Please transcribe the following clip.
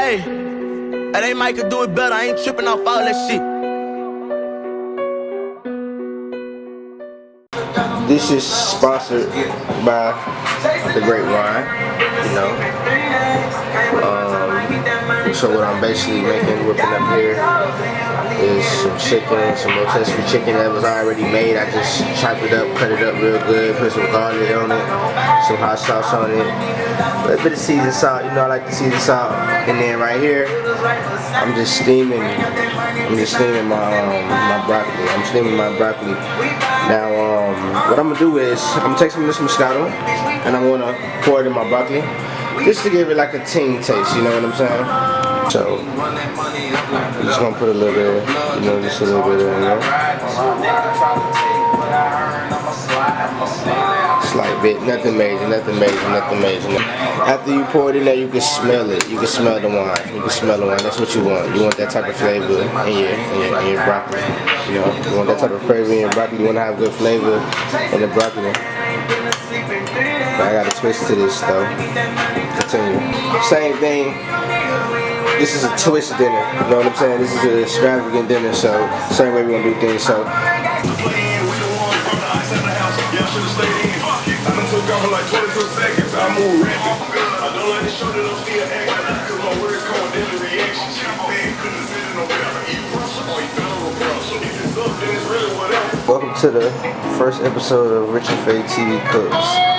Hey, they might could do it better. I ain't tripping off all that shit. This is sponsored by the Great Wine, you know. So what I'm basically whipping up here is some chicken, some rotisserie chicken that was already made. I just chopped it up, cut it up real good, put some garlic on it, some hot sauce on it, a bit of seasoned salt. You know, I like the seasoned salt. And then right here, I'm just steaming my broccoli. I'm steaming my broccoli. Now, what I'm gonna do is I'm gonna take some of this Moscato and I'm gonna pour it in my broccoli, just to give it like a teen taste. You know what I'm saying? So I'm just gonna put a little bit, you know, just a little bit in there. Slight bit, nothing major. After you pour it in there, you can smell it. You can smell the wine. That's what you want. You want that type of flavor in your broccoli. You know, you want that type of flavor in your broccoli. You want to have good flavor in the broccoli. But I got a twist to this though. Continue. Same thing. This is a twist dinner. You know what I'm saying? This is an extravagant dinner. So same way we're gonna do things. So. Welcome to the first episode of RichinFaithTV Cooks.